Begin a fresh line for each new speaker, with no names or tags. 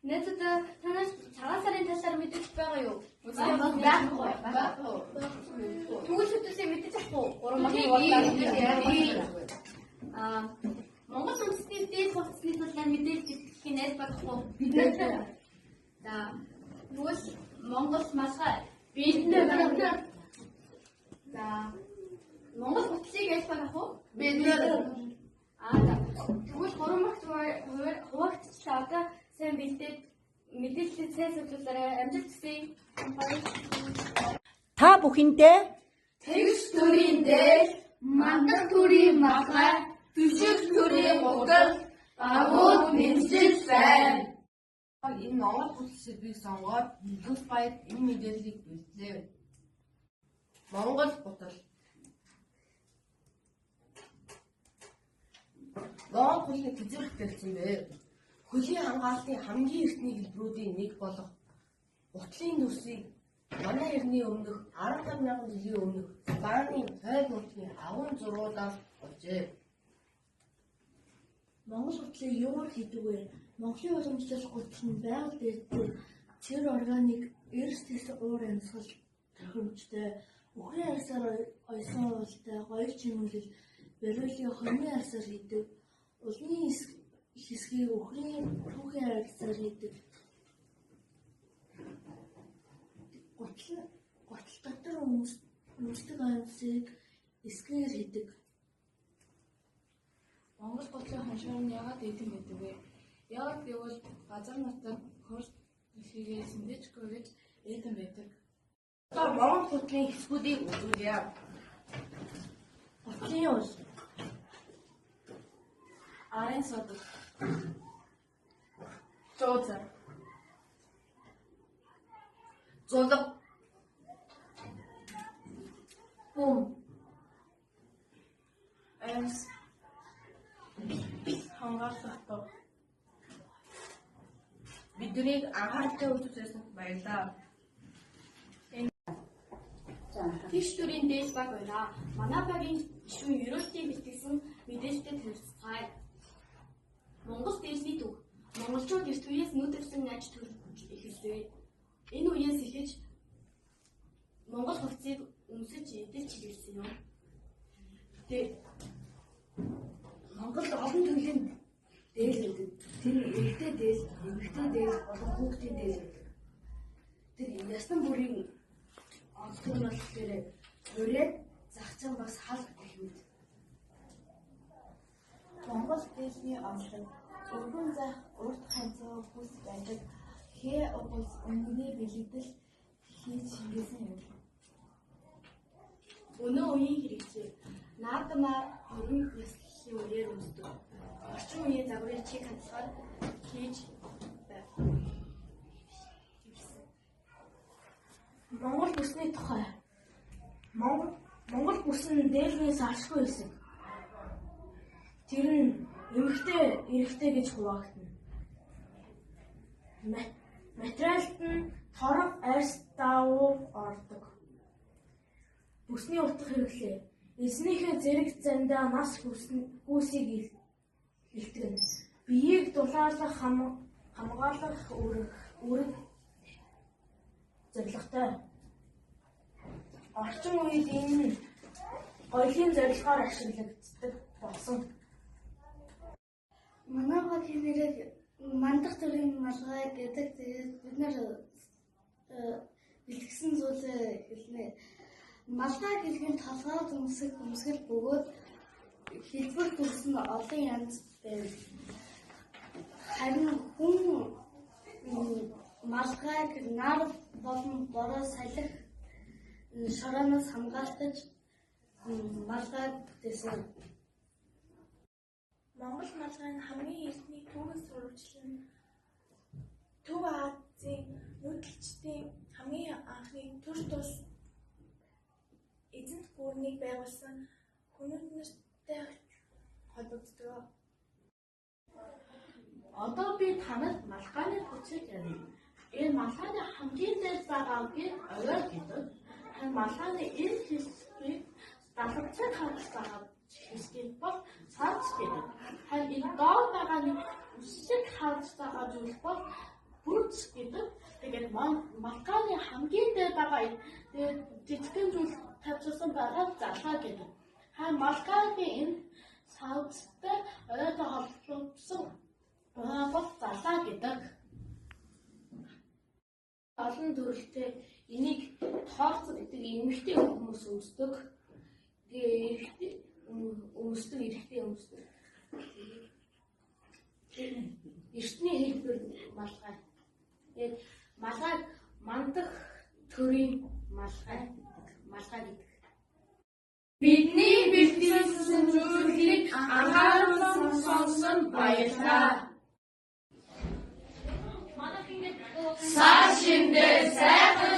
Найзууд танаас цагаан сарын талаар мэдэж байгаа юу?
Байхгүй.
Түүх хөтөлсөй мэдэж авахгүй. 3
Монгол
үндэсний дээд хувцсны талаар мэдээлэл өгөх найз багхгүй. За тэгвэл Монгол малгай
бид нэр
за Монгол хутлыг яаж багах уу?
бид нэр
тэгвэл 3 магт хуваагдчихлаа. Одоо сайн мэдээлэл сайн зөвлөлөөрэй. Амжилт хүсье.
Та бүхэндээ
тэгш төрийн дээр мандах төрийн малгай бичиг төрийн гутал агууд мэдчил байна. Энэ Монгол худал сэдвийг сонгоод бүс баяр энэ мэдээллийг бэлтлээ. Монгол худал Монгол худалны хэзээ бүтээлсэн бэ? Хөлийн хамгаалтын хамгийн эртний хэлбэрүүдийн нэг болох гутлын дүрсийг манай эртний өмнөх 15,000 жилийн өмнөх Спаний хойд нутгийн агуун зургуудаар олжээ.
Монгол хутлыг юугаар хийдэг вэ? Монголын уламжлал гутал нь байгаль дээр цэр органик эрс тэс уур амьсгал тохиромжтой үхрийн арьсаар оёсон уултай гоё чимэглэл берилийн хоньны арьсаар хийдэг. Улны хэсгийг үхрийн түүхийн арьсаар хийдэг. Гутал дотор өмсдөг амьсыг эсгээр хийдэг.
Монгол гутлын хоншоор нь яагаад эдэн гэдэг вэ? Яагаад гэвэл газар нутаг хөрс хийгээ сэндэжгүй гэж эдэн байдаг.
Одоо Монгол гутлын хэсгүүдийг үзүүлье.
Гутлын ус,
Арын содог,
Зузар, зулга,
бөм,
амьс, хангаалалтаа.
биднийг анхааралтай үзүүлсэнд баярлалаа.
Тэгш төрийн дээд баг байна. Манай багийн гишүүн ерөөлтийн бэлтгэсэн мэдээлэлтэй танилцгаая. Монгол дээшний төв. Монголчууд эрт үеэс нүд өвсөн наж төрж эхэллээ. Энэ үеэс эхэж Монгол хувцсыг өмсөж идэж чиглэсэн юм.
Монгол олон төрлийн дээл гэдэг. Тэр эрэгтэй дээл, эмэгтэй дээл, болон хүүхдийн дээл гэдэг. Тэр ястан бүрийн онцлог нь болохоор ураад загцсан бас хал гэх юм.
Монгол дээшний онцлог өргөн зах урт ханцаа хүс байдаг хээ угс өмнөний бэлэгдэл хийж шингээсэн юм.
Өнөө үеийн хэрэгцээ. Наадмаар 20 насны үеэр өмсдөг. Орчин үеийн загварын чиг хандлагаар хийж байв.
Монгол бүсний тухай. Монгол бүс нь дээлний салшгүй хэсэг. Тэр нь эрэгтэй гэж хуваагдана. Материалд нь торог, арьс, давуу ордог. Бүсний утга хэрэглээ. Эзнийхээ зэрэг зандаа нас хүүсийг илтгэн. Биеийг дулаалах хамгаалах үүрэг зорилготой. Орчин үед энэ нь гоёлын зорилгоор ашиглагддаг болсон.
Манай багийн нэрийг мандах төрийн малгай гэдэг. Тэгээд бид нар бэлтгэсэн зүйлээ хэлнэ. Малгай гэлгийн толгойд өмсгөл бөгөөд хэлбэр төрс нь олон янз байв. Харин хүн малгайг нар болон бороо салхи шороноос хамгаалж малгай бүтээсэн.
Монгол малгайн хамгийн эртний түүхэн сурвалжлал нь Төв Азийн нүүдэлчдийн хамгийн анхны төр тус эзэнт гүрнийг байгуулсан хүмүүст нартай холбогддог.
Одоо би танад малгайны хүчийг ярив. Энэ малгайны хамгийн дээд байгаагийн овой гэдэг. Энэ малгайны энэ хэсгийг далавцаг хавц байгаа хэсгийг бол цаац гэдэг. Харин энэ доор байгаа нэг үсэг хавц байгаа зүйл бол Бүрц гэдэг. Тэгээд малгайны хамгийн дээр байгаа жижигхэн зүйл тавьчихсан байгаа залгаа гэдэг. Малгайны энэ савцтай ойртой холбогдсон бол залгаа гэдэг. Олон төрөлтэй энийг тооцоо гэдэг эмэгтэй хүмүүс өмсдөг. Тэгээ эрэгтэй өмсдөг. Эртний хэлбэр малгай. Тэгээд малгайг мандах төрийн малгай гэдэг. Бидний бэлтгэсэн зүйлийг анхааран сонсон баярлалаа. Сайн шиндээ сайхан